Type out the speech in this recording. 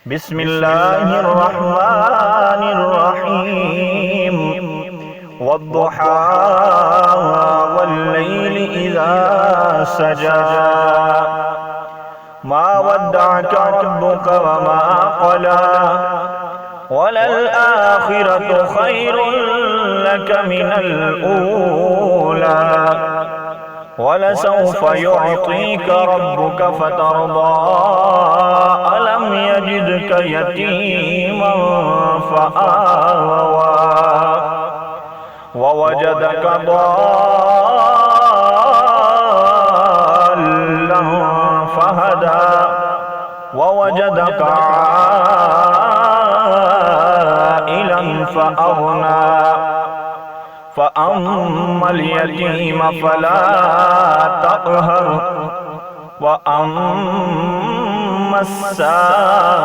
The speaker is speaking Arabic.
بسم الله الرحمن الرحيم والضحى والليل إذا سجى ما ودعك ربك وما قلى وللآخرة خير لك من الأولى ولسوف يعطيك ربك فترضى ألم يجدك يتيما فآوى ووجدك ضالا فهدى ووجدك عائلا فأغنى فأما اليتيم فلا تقهر وأما السائل